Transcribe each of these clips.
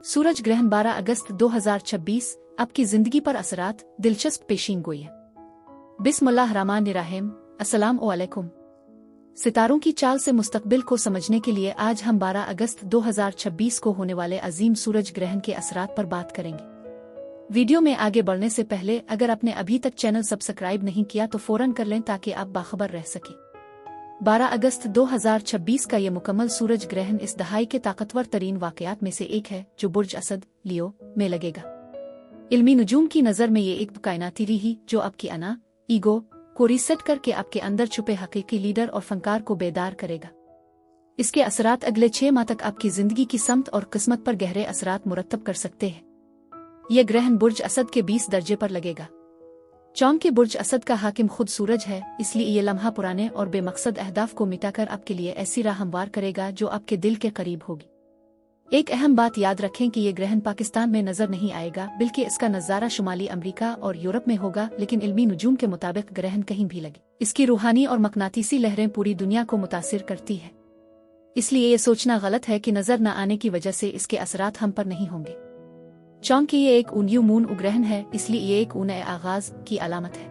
सूरज ग्रहण 12 अगस्त 2026 आपकी जिंदगी पर असरात दिलचस्प पेशीन गोई है। बिस्मिल्लाहिर्रहमानिर्रहीम। अस्सलाम वालेकुम। सितारों की चाल से मुस्तकबिल को समझने के लिए आज हम 12 अगस्त 2026 को होने वाले अजीम सूरज ग्रहण के असरात पर बात करेंगे। वीडियो में आगे बढ़ने से पहले अगर आपने अभी तक चैनल सब्सक्राइब नहीं किया तो फौरन कर लें ताकि आप बाखबर रह सकें। 12 अगस्त 2026 का यह मुकम्मल सूरज ग्रहण इस दहाई के ताकतवर तरीन वाकयात में से एक है जो बुर्ज असद लियो में लगेगा। इल्मी नुजूम की नज़र में ये एक कायनाती रीही जो आपकी अना ईगो को रीसेट करके आपके अंदर छुपे हकीकी लीडर और फनकार को बेदार करेगा। इसके असरात अगले 6 माह तक आपकी जिंदगी की समत और किस्मत पर गहरे असरात मुरत्तब कर सकते हैं। यह ग्रहण बुर्ज असद के 20 दर्जे पर लगेगा। चौंक के बुर्ज असद का हाकिम खुद सूरज है, इसलिए ये लम्हा पुराने और बेमकसद अहदाफ को मिटाकर आपके लिए ऐसी राह हमवार करेगा जो आपके दिल के करीब होगी। एक अहम बात याद रखें कि ये ग्रहण पाकिस्तान में नजर नहीं आएगा, बल्कि इसका नज़ारा शुमाली अमेरिका और यूरोप में होगा। लेकिन इल्मी नुजूम के मुताबिक ग्रहण कहीं भी लगे, इसकी रूहानी और मकनातीसी लहरें पूरी दुनिया को मुतासिर करती है। इसलिए ये सोचना गलत है कि नजर न आने की वजह से इसके असरात हम पर नहीं होंगे। चौंकि ये एक न्यू मून ग्रहण है, इसलिए ये एक नए आगाज की अलामत है।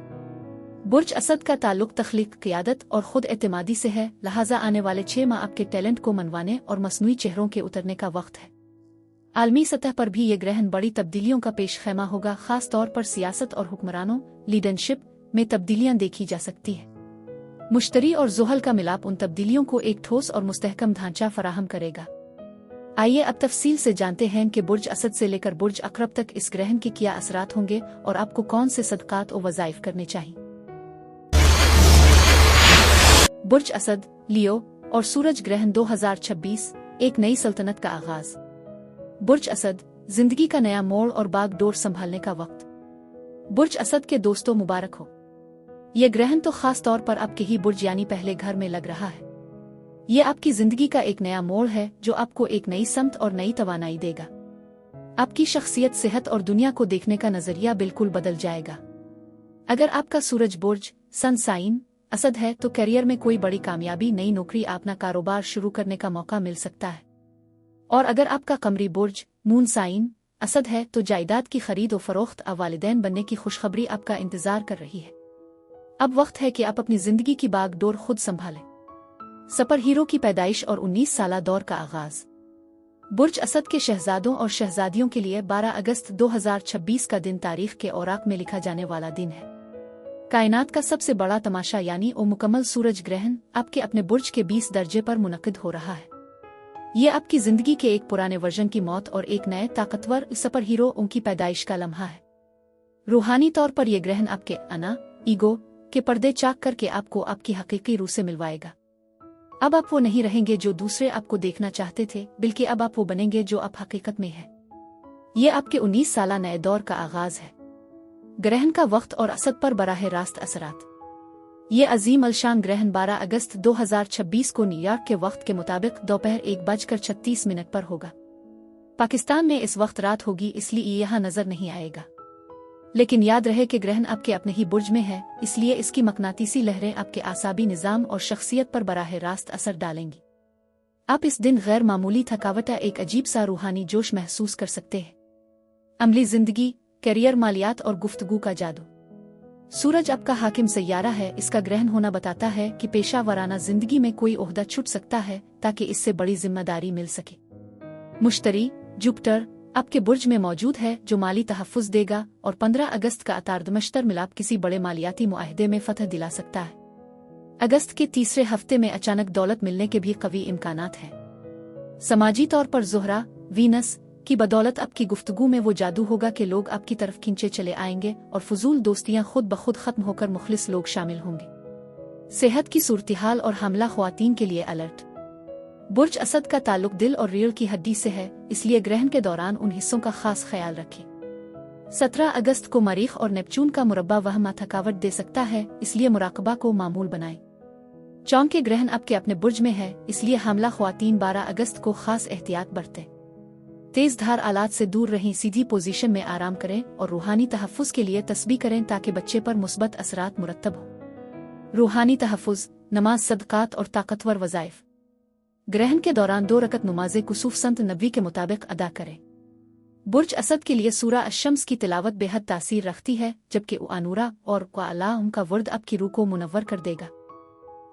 बुर्ज असद का ताल्लुक तख्लीक, क़ियादत और खुद एतमादी से है, लिहाजा आने वाले 6 माह आपके टैलेंट को मनवाने और मसनूई चेहरों के उतरने का वक्त है। आलमी सतह पर भी ये ग्रहण बड़ी तब्दीलियों का पेश खैमा होगा। खास तौर पर सियासत और हुक्मरानों लीडरशिप में तब्दीलियां देखी जा सकती है। मुश्तरी और ज़ुहल का मिलाप उन तब्दीलियों को एक ठोस और मुस्तहकम ढांचा फराहम करेगा। आइए अब तफसील से जानते हैं कि बुर्ज असद से लेकर बुर्ज अकरब तक इस ग्रहण के क्या असरात होंगे और आपको कौन से सदकात और वज़ाइफ करने चाहिए। बुर्ज असद लियो और सूरज ग्रहण 2026 एक नई सल्तनत का आगाज। बुर्ज असद जिंदगी का नया मोड़ और बागडोर संभालने का वक्त। बुर्ज असद के दोस्तों मुबारक हो। यह ग्रहण तो खास तौर पर आपके ही बुर्ज यानी पहले घर में लग रहा है। ये आपकी जिंदगी का एक नया मोड़ है जो आपको एक नई समत और नई तवानाई देगा। आपकी शख्सियत, सेहत और दुनिया को देखने का नजरिया बिल्कुल बदल जाएगा। अगर आपका सूरज बुर्ज सन साइन असद है तो करियर में कोई बड़ी कामयाबी, नई नौकरी, अपना कारोबार शुरू करने का मौका मिल सकता है। और अगर आपका कमरी बुर्ज मून साइन असद है तो जायदाद की खरीद और फरोख्त, वालिदैन बनने की खुशखबरी आपका इंतजार कर रही है। अब वक्त है कि आप अपनी जिंदगी की बागडोर खुद संभालें। सुपर हीरो की पैदाइश और 19 साला दौर का आगाज। बुर्ज असद के शहजादों और शहजादियों के लिए 12 अगस्त 2026 का दिन तारीख के औराक में लिखा जाने वाला दिन है। कायनात का सबसे बड़ा तमाशा यानी ओ मुकम्मल सूरज ग्रहण आपके अपने बुर्ज के 20 दर्जे पर मुनक्किद हो रहा है। ये आपकी जिंदगी के एक पुराने वर्जन की मौत और एक नए ताकतवर सुपर हीरो उनकी पैदाइश का लम्हा है। रूहानी तौर पर यह ग्रहण आपके अना ईगो के पर्दे चाक करके आपको आपकी हकीकी रूह से मिलवाएगा। अब आप वो नहीं रहेंगे जो दूसरे आपको देखना चाहते थे, बल्कि अब आप वो बनेंगे जो आप हकीकत में हैं। ये आपके 19 साला नए दौर का आगाज है। ग्रहण का वक्त और असद पर बराह रास्त असरात। ये अजीम अलशान ग्रहण 12 अगस्त 2026 को न्यूयॉर्क के वक्त के मुताबिक दोपहर 1:36 पर होगा। पाकिस्तान में इस वक्त रात होगी, इसलिए ये यहाँ नजर नहीं आएगा। लेकिन याद रहे कि ग्रहण आपके अपने ही बुर्ज में है, इसलिए इसकी मकनातीसी लहरें आपके आसाबी निज़ाम और शख्सियत पर बराह रास्त असर डालेंगी। आप इस दिन गैर मामूली थकावट, एक अजीब सा रूहानी जोश महसूस कर सकते हैं। अमली जिंदगी, करियर, मालियात और गुफ्तगू का जादू। सूरज आपका हाकिम सैयारा है। इसका ग्रहण होना बताता है कि पेशा वराना जिंदगी में कोई ओहदा छूट सकता है ताकि इससे बड़ी जिम्मेदारी मिल सके। मुश्तरी जुपिटर आपके बुर्ज में मौजूद है जो माली तहफ़्फ़ुज़ देगा और 15 अगस्त का अतारदमश्तर मिलाप किसी बड़े मालियाती मुआहदे में फतह दिला सकता है। अगस्त के तीसरे हफ्ते में अचानक दौलत मिलने के भी कवी इम्कानात हैं। समाजी तौर पर ज़ुहरा वीनस की बदौलत आपकी गुफ्तगू में वो जादू होगा कि लोग आपकी तरफ खींचे चले आएंगे और फजूल दोस्तियां खुद ब खुद खत्म होकर मुखलिस लोग शामिल होंगे। सेहत की सूरत-ए-हाल और हमला ख्वातीन के लिए अलर्ट। बुर्ज असद का ताल्लुक दिल और रीढ़ की हड्डी से है, इसलिए ग्रहण के दौरान उन हिस्सों का खास ख्याल रखें। 17 अगस्त को मरीख और नेपचून का मुरब्बा वहमा थकावट दे सकता है, इसलिए मुराकबा को मामूल बनाएं। चौंक के ग्रहण आपके अपने बुर्ज में है, इसलिए हमला ख्वातीन 12 अगस्त को खास एहतियात बरतें। तेज धार आलात से दूर रहें, सीधी पोजीशन में आराम करें और रूहानी तहफ़्फ़ुज़ के लिए तस्बीह करें ताकि बच्चे पर मुस्बत असरात मुरत्तब हो। रूहानी तहफ़्फ़ुज़, नमाज, सदकात और ताकतवर वज़ाइफ। ग्रहण के दौरान 2 रकत नमाज़े कुसूफ संत नबी के मुताबिक अदा करें। बुर्ज असद के लिए सूरा अश-शम्स की तिलावत बेहद तासीर रखती है, जबकि आनूरा और अल्लाह उनका वर्द आपकी रूह को मुनव्वर कर देगा।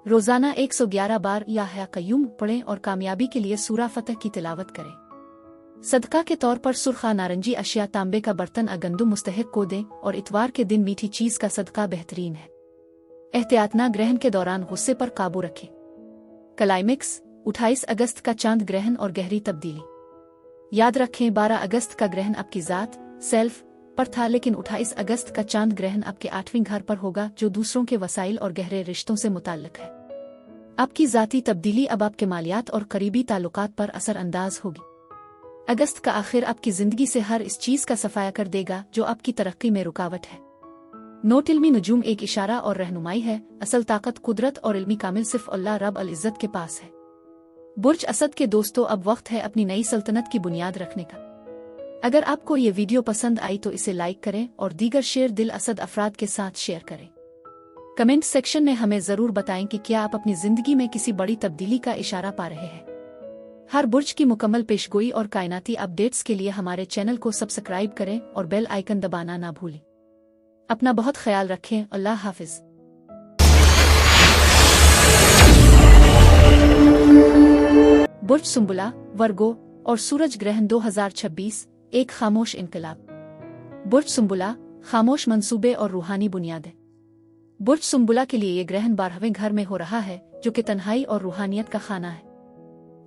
रोजाना 111 बार या है कय्यूम पढ़ें और कामयाबी के लिए सूरा फतह की तिलावत करें। सदका के तौर पर सुर्खा नारंगी अशिया, तांबे का बर्तन गंदुम मुस्तहिक को दें और इतवार के दिन मीठी चीज का सदका बेहतरीन है। एहतियातना ग्रहण के दौरान गुस्से पर काबू रखें। क्लाइमेक्स 28 अगस्त का चांद ग्रहण और गहरी तब्दीली। याद रखें 12 अगस्त का ग्रहण आपकी ज़ात सेल्फ पर था, लेकिन 28 अगस्त का चांद ग्रहण आपके 8वें घर पर होगा, जो दूसरों के वसाइल और गहरे रिश्तों से मुताल्लिक है। आपकी ज़ाती तब्दीली अब आपके मालियात और करीबी ताल्लुकात पर असर अंदाज होगी। अगस्त का आखिर आपकी जिंदगी से हर इस चीज का सफाया कर देगा जो आपकी तरक्की में रुकावट है। नोट इल्मी नजूम एक इशारा और रहनुमाई है, असल ताकत कुदरत और इल्मी कामिल सिर्फ अल्लाह रब अल इज़्ज़त के पास है। बुर्ज असद के दोस्तों, अब वक्त है अपनी नई सल्तनत की बुनियाद रखने का। अगर आपको ये वीडियो पसंद आई तो इसे लाइक करें और दीगर शेर दिल असद अफराद के साथ शेयर करें। कमेंट सेक्शन में हमें जरूर बताएं कि क्या आप अपनी जिंदगी में किसी बड़ी तब्दीली का इशारा पा रहे हैं। हर बुर्ज की मुकम्मल पेशगोई और कायनाती अपडेट्स के लिए हमारे चैनल को सब्सक्राइब करें और बेल आइकन दबाना ना भूलें। अपना बहुत ख्याल रखें। अल्लाह हाफिज। बुर्ज सुंबुला, वर्गो और सूरज ग्रहण 2026 एक खामोश इनकलाब। बुर्ज सुंबुला, खामोश मंसूबे और रूहानी बुनियादें। बुर्ज सुंबुला के लिए ये ग्रहण 12वें घर में हो रहा है, जो कि तन्हाई और रूहानियत का खाना है।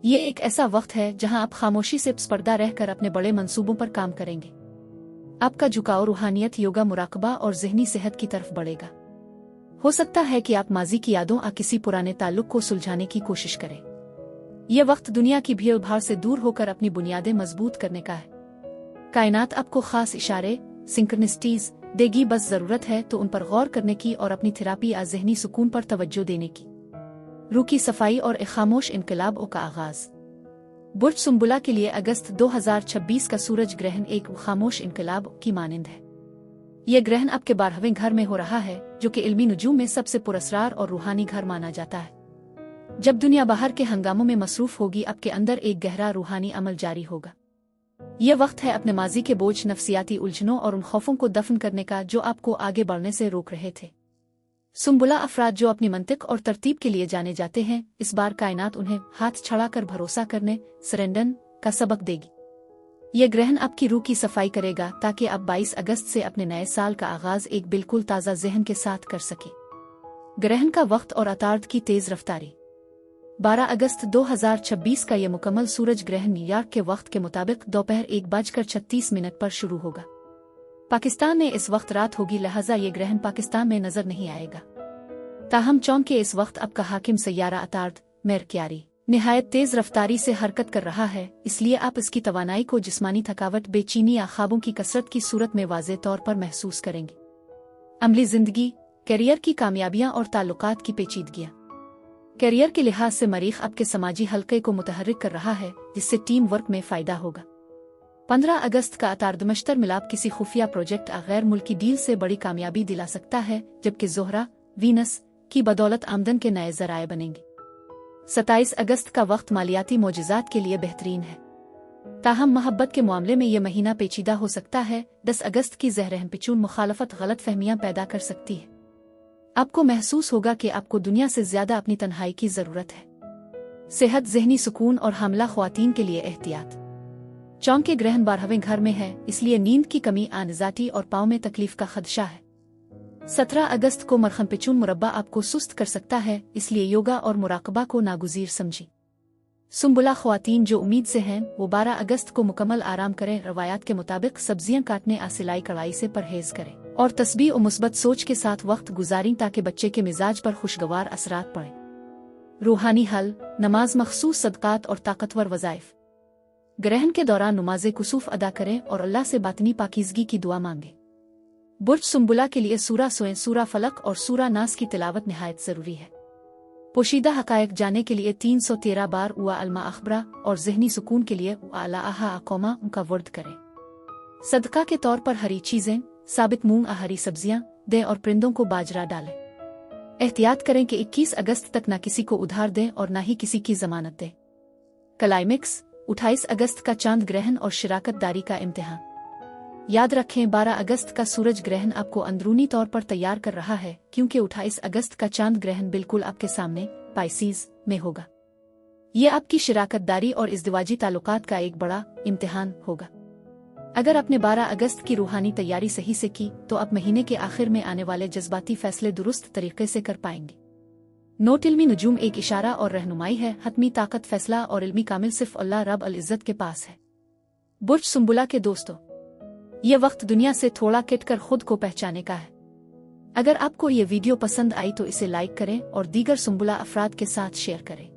ये एक ऐसा वक्त है जहां आप खामोशी से पर्दा रहकर अपने बड़े मंसूबों पर काम करेंगे। आपका झुकाव रूहानियत, योगा, मुराकबा और ज़हनी सेहत की तरफ बढ़ेगा। हो सकता है कि आप माजी की यादों या किसी पुराने ताल्लुक को सुलझाने की कोशिश करें। यह वक्त दुनिया की भीड़ भाड़ से दूर होकर अपनी बुनियादें मजबूत करने का है। कायनात आपको खास इशारे, सिंक्रोनिसिटीज देगी, बस जरूरत है तो उन पर गौर करने की और अपनी थेरापी या ज़हनी सुकून पर तवज्जो देने की। रूह की सफाई और एक खामोश इनकलाब का आगाज। बुर्ज सुंबुला के लिए अगस्त 2026 का सूरज ग्रहण एक खामोश इनकलाब की मानिंद है। यह ग्रहण आपके 12वें घर में हो रहा है, जो कि इल्मी नजूम में सबसे पुरस्कार और रूहानी घर माना जाता है। जब दुनिया बाहर के हंगामों में मसरूफ होगी, आपके अंदर एक गहरा रूहानी अमल जारी होगा। यह वक्त है अपने माजी के बोझ, नफ्सियाती उलझनों और उन खौफों को दफन करने का जो आपको आगे बढ़ने से रोक रहे थे। सुंबुला अफराद जो अपनी मंतिक और तरतीब के लिए जाने जाते हैं, इस बार कायनात उन्हें हाथ छड़ाकर भरोसा करने, सरेंडर का सबक देगी। यह ग्रहण आपकी रूह की सफाई करेगा ताकि आप 22 अगस्त से अपने नए साल का आगाज एक बिल्कुल ताज़ा जहन के साथ कर सके। ग्रहण का वक्त और अतार्द की तेज रफ्तारी। 12 अगस्त 2026 का यह मुकम्मल सूरज ग्रहण न्यूयॉर्क के वक्त के मुताबिक दोपहर 1:36 पर शुरू होगा। पाकिस्तान में इस वक्त रात होगी, लिहाजा ये ग्रहण पाकिस्तान में नजर नहीं आएगा। ताहम चौंके इस वक्त आपका हाकिम सैयारा अतार्द मेरक्यारी निहायत तेज रफ्तारी से हरकत कर रहा है, इसलिए आप इसकी तवानाई को जिस्मानी थकावट, बेचैनी या ख्वाबों की कसरत की सूरत में वाज़े तौर पर महसूस करेंगे। अमली जिंदगी, करियर की कामयाबियां और ताल्लुकात की पेचीदगियां। करियर के लिहाज से मरीख आपके समाजी हल्के को मुतहर्रिक कर रहा है, जिससे टीम वर्क में फायदा होगा। 15 अगस्त का अतार्दमश्तर मिलाप किसी खुफिया प्रोजेक्ट या गैर मुल्की डील से बड़ी कामयाबी दिला सकता है, जबकि ज़ोहरा वीनस की बदौलत आमदन के नए ज़राए बनेंगे। 27 अगस्त का वक्त मालियाती मोजिज़ात के लिए बेहतरीन है। ताहम मोहब्बत के मामले में यह महीना पेचीदा हो सकता है। 10 अगस्त की ज़हरहम पिचून मुखालफत गलत फहमियाँ पैदा कर सकती है। आपको महसूस होगा कि आपको दुनिया से ज्यादा अपनी तन्हाई की जरूरत है। सेहत, ज़हनी सुकून और हमला ख्वातीन के लिए एहतियात। चौंके ग्रहण 12वें घर में है, इसलिए नींद की कमी, आनजाती और पाँव में तकलीफ का खदशा है। 17 अगस्त को मरखम पिचून मुरब्बा आपको सुस्त कर सकता है, इसलिए योगा और मुराकबा को नागुज़ीर समझी। सुंबुला ख्वातीन जो उम्मीद से हैं, वो 12 अगस्त को मुकम्मल आराम करें। रवायात के मुताबिक सब्जियां काटने या सिलाई कढ़ाई से परहेज करें और तस्बीह और मुस्बत सोच के साथ वक्त गुजारें ताकि बच्चे के मिजाज पर खुशगवार असरात पड़ें। रूहानी हल, नमाज, मखसूस सदकात और ताकतवर वज़ाइफ। ग्रहण के दौरान नमाज़े कुसूफ अदा करें और अल्लाह से बातनी पाकीज़गी की दुआ मांगें। बुर्ज सुंबुला के लिए सूरा सोएं, सूरा फलक और सूरा नास की तिलावत निहायत ज़रूरी है। पोशीदा हकायक जाने के लिए 313 बार उआ अलमा अखबरा और ज़हनी सुकून के लिए आहा अकोमा उनका वर्द करें। सदका के तौर पर हरी चीज़ें, साबित मूंग या हरी सब्जियां दें और परिंदों को बाजरा डालें। एहतियात करें कि 21 अगस्त तक न किसी को उधार दें और न ही किसी की जमानत दें। क्लाइमेक्स 28 अगस्त का चांद ग्रहण और शिराकतदारी का इम्तिहान। याद रखें, 12 अगस्त का सूरज ग्रहण आपको अंदरूनी तौर पर तैयार कर रहा है, क्योंकि 28 अगस्त का चांद ग्रहण बिल्कुल आपके सामने पाइसीज में होगा। ये आपकी शिराकतदारी और इज़्दिवाजी ताल्लुकात का एक बड़ा इम्तिहान होगा। अगर आपने 12 अगस्त की रूहानी तैयारी सही से की तो आप महीने के आखिर में आने वाले जज्बाती फैसले दुरुस्त तरीके से कर पाएंगे। नोट, इल्मी नजूम एक इशारा और रहनुमाई है, हतमी ताकत फैसला और इल्मी कामिल सिर्फ अल्लाह रब अल इज़्ज़त के पास है। बुर्ज सुंबुला के दोस्तों, ये वक्त दुनिया से थोड़ा किटकर खुद को पहचाने का है। अगर आपको ये वीडियो पसंद आई तो इसे लाइक करें और दीगर सुंबुला अफराद के साथ शेयर करें।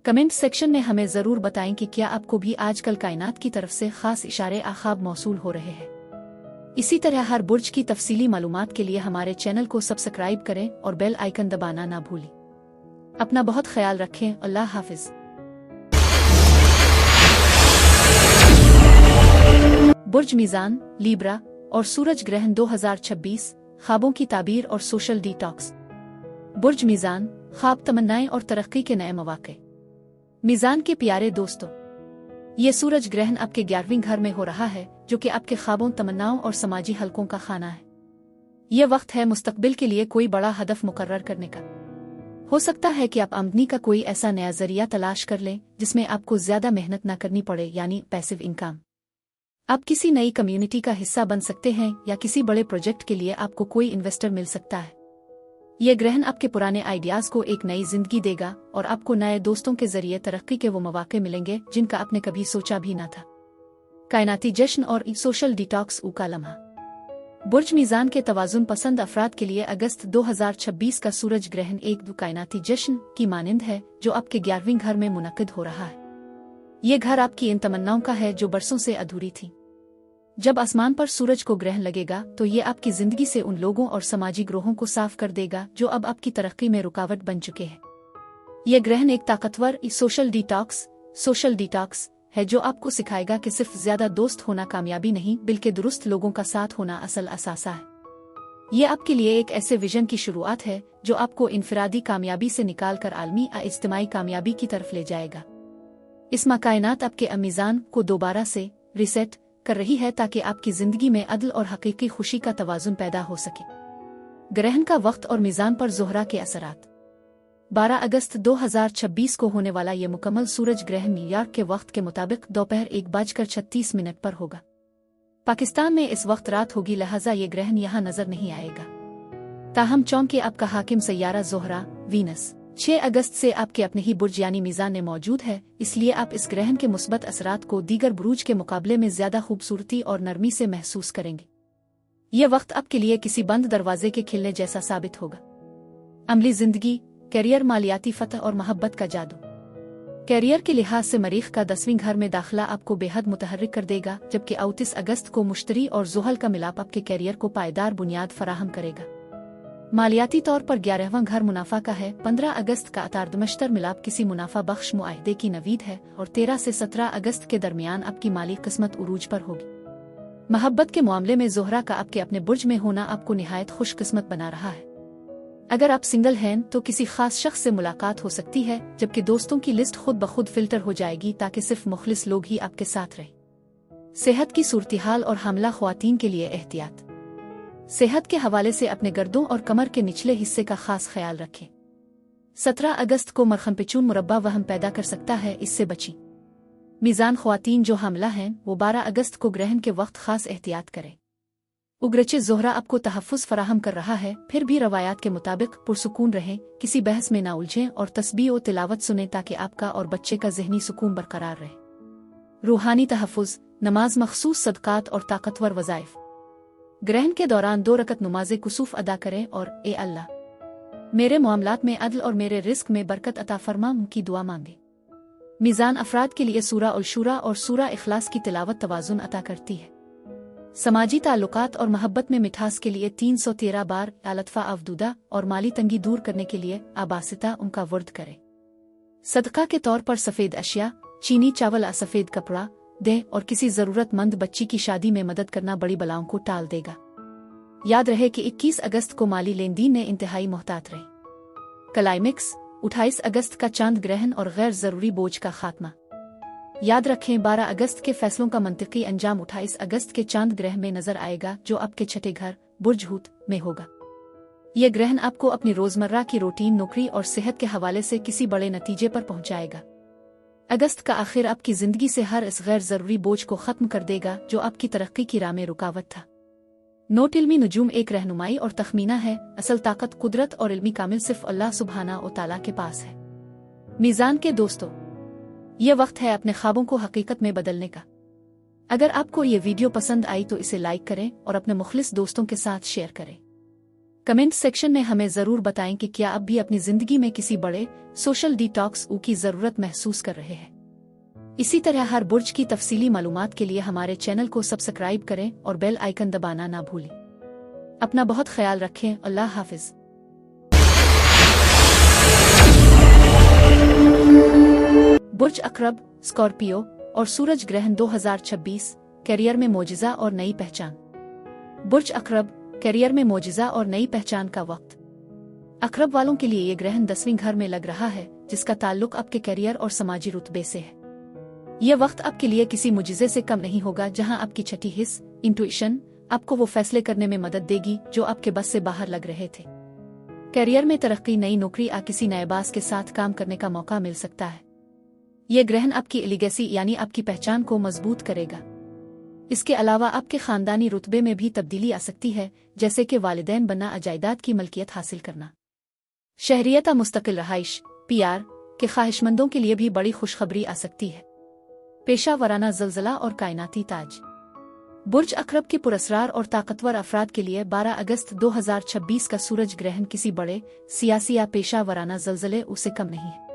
कमेंट सेक्शन में हमें ज़रूर बताएं कि क्या आपको भी आजकल कायनात की तरफ से खास इशारे आखाब मौसूल हो रहे हैं। इसी तरह हर बुर्ज की तफसीली मालूमात के लिए हमारे चैनल को सब्सक्राइब करें और बेल आइकन दबाना ना भूलें। अपना बहुत ख्याल रखें। अल्लाह हाफिज। बुर्ज मीज़ान, लीब्रा और सूरज ग्रहण 2026, ख्वाबों की ताबीर और सोशल डिटॉक्स। बुर्ज मीज़ान, ख्वाब, तमन्नाएं और तरक्की के नए मौके। मीज़ान के प्यारे दोस्तों, ये सूरज ग्रहण आपके 11वें घर में हो रहा है, जो कि आपके ख्वाबों, तमन्नाओं और समाजी हलकों का खाना है। यह वक्त है मुस्तकबिल के लिए कोई बड़ा हदफ मुकर्रर करने का। हो सकता है कि आप आमदनी का कोई ऐसा नया जरिया तलाश कर लें जिसमें आपको ज्यादा मेहनत न करनी पड़े, यानी पैसिव इनकम। आप किसी नई कम्युनिटी का हिस्सा बन सकते हैं या किसी बड़े प्रोजेक्ट के लिए आपको कोई इन्वेस्टर मिल सकता है। यह ग्रहण आपके पुराने आइडियाज को एक नई जिंदगी देगा और आपको नए दोस्तों के जरिए तरक्की के वो मौके मिलेंगे जिनका आपने कभी सोचा भी न था। कायनाती जश्न और सोशल डिटॉक्स का लम्हा। बुर्ज मीज़ान के तवाज़ुन पसंद अफराद के लिए अगस्त 2026 का सूरज ग्रहण एक कायनाती जश्न की मानिंद है जो आपके 11वें घर में मुनक्किद हो रहा है। ये घर आपकी इन तमन्नाओं का है जो बरसों से अधूरी थी। जब आसमान पर सूरज को ग्रहण लगेगा तो ये आपकी जिंदगी से उन लोगों और समाजी ग्रोहों को साफ कर देगा जो अब आपकी तरक्की में रुकावट बन चुके हैं। यह ग्रहण एक ताकतवर सोशल डिटॉक्स है जो आपको सिखाएगा कि सिर्फ ज्यादा दोस्त होना कामयाबी नहीं, बल्कि दुरुस्त लोगों का साथ होना असल असासा है। ये आपके लिए एक ऐसे विजन की शुरुआत है जो आपको इनफरादी कामयाबी से निकाल कर आलमी इज्तिमाई कामयाबी की तरफ ले जाएगा। इस माह कायनात आपके अमीज़ान को दोबारा से रिसेट कर रही है ताकि आपकी जिंदगी में अदल और हकीकी खुशी का तवाज़ुन पैदा हो सके। ग्रहण का वक्त और मीज़ान पर ज़ोहरा के असरात। 12 अगस्त 2026 को होने वाला ये मुकम्मल सूरज ग्रहण न्यूयॉर्क के वक्त के मुताबिक दोपहर 1:36 पर होगा। पाकिस्तान में इस वक्त रात होगी, लिहाजा ये ग्रहण यहाँ नजर नहीं आएगा। ताहम चौंके आपका हाकिम सैयारा ज़ोहरा वीनस 6 अगस्त से आपके अपने ही बुर्ज यानी मीज़ान में मौजूद है, इसलिए आप इस ग्रहण के मुस्बत असरात को दीगर बुरूज के मुकाबले में ज्यादा खूबसूरती और नरमी से महसूस करेंगे। यह वक्त आपके लिए किसी बंद दरवाजे के खिलने जैसा साबित होगा। अमली जिंदगी, कैरियर, मालियाती फतह और मोहब्बत का जादू। कैरियर के लिहाज से मरीख का 10वें घर में दाखिला आपको बेहद मुतहर्रिक कर देगा, जबकि 29 अगस्त को मुश्तरी और ज़ुहल का मिलाप आपके कैरियर को पायदार बुनियाद फराहम करेगा। मालियाती तौर पर 11वां घर मुनाफा का है। 15 अगस्त का अतारदमश्तर मिलाप किसी मुनाफा बख्श मुआहदे की नवीद है और 13 से 17 अगस्त के दरमियान आपकी माली किस्मत उरूज पर होगी। मोहब्बत के मामले में ज़ोहरा का आपके अपने बुर्ज में होना आपको निहायत खुशकिस्मत बना रहा है। अगर आप सिंगल हैं तो किसी खास शख्स से मुलाकात हो सकती है, जबकि दोस्तों की लिस्ट खुद ब खुद फिल्टर हो जाएगी ताकि सिर्फ मुखलिस लोग ही आपके साथ रहे। सेहत की सूरत-ए-हाल और हामला ख्वातीन के लिए एहतियात। सेहत के हवाले से अपने गर्दों और कमर के निचले हिस्से का खास ख्याल रखें। 17 अगस्त को मरखमपेचून मुरब्बा वहम पैदा कर सकता है, इससे बचें। मीज़ान ख्वातीन जो हामला हैं वो 12 अगस्त को ग्रहण के वक्त खास एहतियात करें। उग्रचे ज़ोहरा आपको तहफ़्फ़ुज़ फराहम कर रहा है, फिर भी रवायात के मुताबिक पुरसुकून रहें, किसी बहस में ना उलझें और तस्बीह और तिलावत सुनें ताकि आपका और बच्चे का ज़हनी सुकून बरकरार रहे। रूहानी तहफ़्फ़ुज़, नमाज, मखसूस सदक़ात और ताकतवर वज़ाइफ। ग्रहण के दौरान 2 रकत नमाज़े कुसूफ अदा करें और ए अल्लाह मेरे मामलात में अदल और मेरे रिस्क में बरकत अता फरमा की दुआ मांगे। मीज़ान अफराद के लिए सूरा अल शूरा और सूरा इखलास की तिलावत तवाज़ुन अता करती है। समाजी ताल्लुकात और मोहब्बत में मिठास के लिए 313 बार अलतफ़ा अवदूदा और माली तंगी दूर करने के लिए आबासिता उनका वर्द करें। सदका के तौर पर सफ़ेद अशिया, चीनी चावल, सफ़ेद कपड़ा दे और किसी ज़रूरतमंद बच्ची की शादी में मदद करना बड़ी बलाओं को टाल देगा। याद रहे कि 21 अगस्त को माली लेन देन में इंतहाई मोहतात रहे। क्लाइमेक्स, 28 अगस्त का चांद ग्रहण और गैर ज़रूरी बोझ का खात्मा। याद रखें, 12 अगस्त के फैसलों का मंतिकी अंजाम 28 अगस्त के चांद ग्रहण में नजर आएगा, जो आपके छठे घर बुर्ज हूत में होगा। यह ग्रहण आपको अपनी रोजमर्रा की रूटीन, नौकरी और सेहत के हवाले से किसी बड़े नतीजे पर पहुंचाएगा। अगस्त का आखिर आपकी जिंदगी से हर इस गैर जरूरी बोझ को खत्म कर देगा जो आपकी तरक्की की राह में रुकावट था। नोट इल्मी नजूम एक रहनुमाई और तखमीना है, असल ताकत, कुदरत और इल्मी कामिल सिर्फ अल्लाह सुब्हाना व तआला के पास है। मीज़ान के दोस्तों, यह वक्त है अपने ख्वाबों को हकीकत में बदलने का। अगर आपको ये वीडियो पसंद आई तो इसे लाइक करें और अपने मुखलिस दोस्तों के साथ शेयर करें। कमेंट सेक्शन में हमें जरूर बताएं कि क्या आप भी अपनी जिंदगी में किसी बड़े सोशल डिटॉक्स की जरूरत महसूस कर रहे हैं। इसी तरह हर बुर्ज की तफसीली मालूमात के लिए हमारे चैनल को सब्सक्राइब करें और बेल आइकन दबाना ना भूलें। अपना बहुत ख्याल रखें। अल्लाह हाफिज। बुर्ज अकरब, स्कॉर्पियो और सूरज ग्रहण 2026, करियर में मोजिज़ा और नई पहचान। बुर्ज अकरब, करियर में मोजिज़ा और नई पहचान का वक्त। अकरब वालों के लिए ये ग्रहण 10वीं घर में लग रहा है, जिसका ताल्लुक आपके करियर और समाजी रुतबे से है। यह वक्त आपके लिए किसी मुजिज़े से कम नहीं होगा, जहां आपकी छठी हिस्स इंट्यूशन आपको वो फैसले करने में मदद देगी जो आपके बस से बाहर लग रहे थे। करियर में तरक्की, नई नौकरी या किसी नए बास के साथ काम करने का मौका मिल सकता है। यह ग्रहण आपकी लीगेसी यानी आपकी पहचान को मजबूत करेगा। इसके अलावा आपके खानदानी रुतबे में भी तब्दीली आ सकती है, जैसे कि वालिदैन बनना, जायदाद की मलकियत हासिल करना, शहरियत, मुस्तकिल रहाइश, पीआर के ख्वाहिशमंदों के लिए भी बड़ी खुशखबरी आ सकती है। पेशा वराना ज़लज़ला और कायनाती ताज। बुर्ज अकरब के पुरस्रार और ताकतवर अफराद के लिए 12 अगस्त 2026 का सूरज ग्रहण किसी बड़े सियासी या पेशा वराना ज़लज़ले उसे कम नहीं है।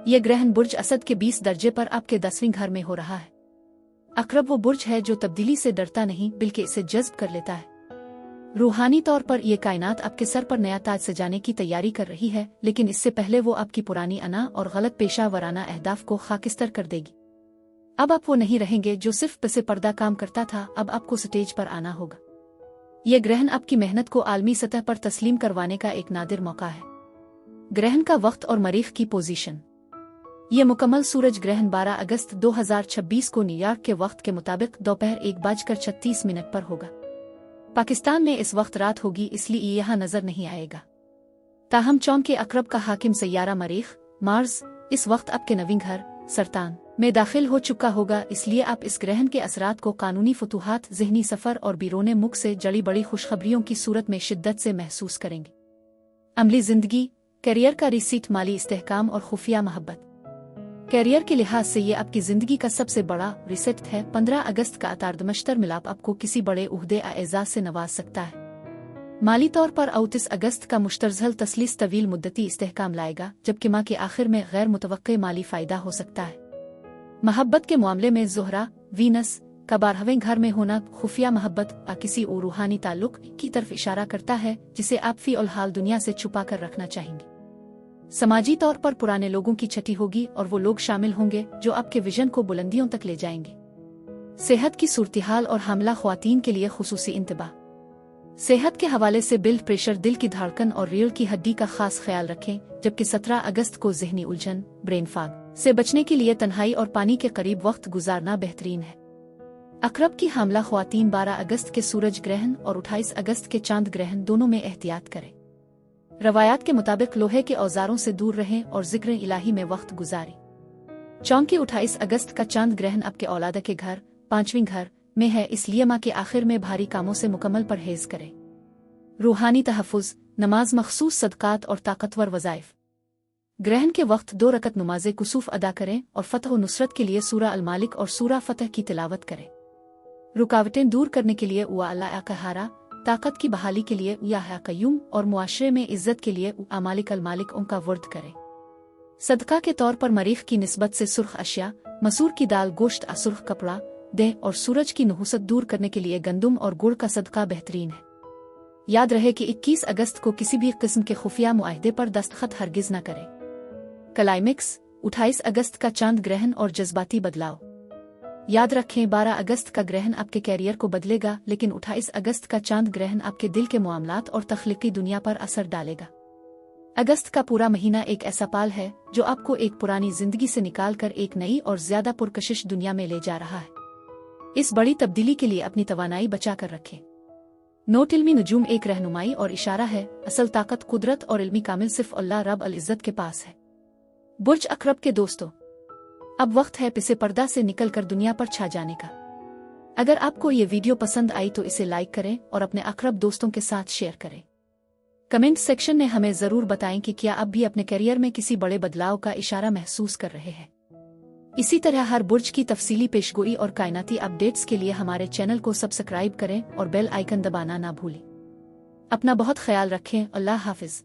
यह ग्रहण बुर्ज असद के 20 दर्जे पर आपके 10वीं घर में हो रहा है। अकरब वो बुर्ज है जो तब्दीली से डरता नहीं बल्कि इसे जज्ब कर लेता है। रूहानी तौर पर यह कायनात आपके सर पर नया ताज सजाने की तैयारी कर रही है, लेकिन इससे पहले वो आपकी पुरानी अना और गलत पेशा वराना अहदाफ को खाकिस्तर कर देगी। अब आप वो नहीं रहेंगे जो सिर्फ पैसे पर्दा काम करता था, अब आपको स्टेज पर आना होगा। यह ग्रहण आपकी मेहनत को आलमी सतह पर तस्लीम करवाने का एक नादिर मौका है। ग्रहण का वक्त और मरीख की पोजीशन। यह मुकम्मल सूरज ग्रहण 12 अगस्त 2026 को न्यूयॉर्क के वक्त के मुताबिक दोपहर 1:36 पर होगा। पाकिस्तान में इस वक्त रात होगी, इसलिए यहाँ नजर नहीं आएगा। ताहम चौंक के अकरब का हाकिम सैयारा मरीख मार्स इस वक्त आपके 9वें घर सरतान में दाखिल हो चुका होगा, इसलिए आप इस ग्रहण के असरात को कानूनी फतूहात, ज़हनी सफ़र और बिरोने मुल्क से जड़ी बड़ी खुशखबरियों की सूरत में शिद्दत से महसूस करेंगे। अमली जिंदगी, करियर का रिसीट, माली इस्तेहकाम और खुफिया मोहब्बत। करियर के लिहाज से ये आपकी जिंदगी का सबसे बड़ा रिसेट है। 15 अगस्त का अतारदमश्तर मिलाप आपको किसी बड़े उहदे एजाज से नवाज सकता है। माली तौर पर 29 अगस्त का मुश्तरजल तसलीस तवील मुद्दती इस्तेहकाम लाएगा, जबकि माह के आखिर में गैर मुतवक्के माली फायदा हो सकता है। मोहब्बत के मामले में ज़ोहरा वीनस का 12वें घर में होना खुफिया मोहब्बत या किसी और रूहानी ताल्लुक की तरफ इशारा करता है, जिसे आप फी और हाल दुनिया से छुपा कर रखना चाहेंगे। समाजी तौर पर पुराने लोगों की छठी होगी और वो लोग शामिल होंगे जो आपके विजन को बुलंदियों तक ले जाएंगे। सेहत की सूरत-हाल और हामला ख्वातीन के लिए खुसूसी इंतबाह। सेहत के हवाले से ब्लड प्रेशर, दिल की धड़कन और रीढ़ की हड्डी का खास ख्याल रखें, जबकि 17 अगस्त को जहनी उलझन, ब्रेन फॉग से बचने के लिए तन्हाई और पानी के करीब वक्त गुजारना बेहतरीन है। अकरब की हामला ख्वातीन 12 अगस्त के सूरज ग्रहण और 28 अगस्त के चांद ग्रहण दोनों में एहतियात करें। रवायात के मुताबिक लोहे के औजारों से दूर रहें और जिक्र इलाही में वक्त गुजारें। चौंकी 28 अगस्त का चांद ग्रहण आपके औलाद के घर 5वें घर में है, इसलिए माह के आखिर में भारी कामों से मुकम्मल परहेज करें। रूहानी तहफ़्फ़ुज़, नमाज, मखसूस सदकात और ताकतवर वज़ाइफ। ग्रहण के वक्त 2 रकत नमाज़े कुसूफ अदा करें और फतह व नुसरत के लिए सूरा अल मालिक और सूरा फतह की तिलावत करें। रुकावटें दूर करने के लिए वा अल्लाह कहहारा, ताकत की बहाली के लिए या कय्यूम और मुआशरे में इज्जत के लिए अमालिक अल मालिक उनका वर्द करें। सदका के तौर पर मरीख की निस्बत से सुर्ख अशिया, मसूर की दाल, गोश्त, असुर्ख कपड़ा, देह और सूरज की नहुसत दूर करने के लिए गंदुम और गुड़ का सदका बेहतरीन है। याद रहे कि 21 अगस्त को किसी भी किस्म के खुफिया मुआहदे पर दस्तखत हरगिज न करें। क्लाइमेक्स, 28 अगस्त का चांद ग्रहण और जज्बाती बदलाव। याद रखें, 12 अगस्त का ग्रहण आपके कैरियर को बदलेगा, लेकिन 28 अगस्त का चांद ग्रहण आपके दिल के मामलात और तख्लीकी दुनिया पर असर डालेगा। अगस्त का पूरा महीना एक ऐसा पाल है जो आपको एक पुरानी जिंदगी से निकाल कर एक नई और ज्यादा पुरकशिश दुनिया में ले जा रहा है। इस बड़ी तब्दीली के लिए अपनी तवानाई बचा कर रखें। नोट इल्मी नजूम एक रहनुमाई और इशारा है, असल ताकत कुदरत और इल्मी कामिल सिर्फ अल्लाह रब अल इज़्ज़त के पास है। बुर्ज अक़रब के दोस्तों, अब वक्त है पिसे पर्दा से निकल कर दुनिया पर छा जाने का। अगर आपको ये वीडियो पसंद आई तो इसे लाइक करें और अपने अक़रब दोस्तों के साथ शेयर करें। कमेंट सेक्शन में हमें ज़रूर बताएं कि क्या आप भी अपने करियर में किसी बड़े बदलाव का इशारा महसूस कर रहे हैं। इसी तरह हर बुर्ज की तफसीली पेशगोई और कायनाती अपडेट्स के लिए हमारे चैनल को सब्सक्राइब करें और बेल आइकन दबाना ना भूलें। अपना बहुत ख्याल रखें। अल्लाह हाफिज।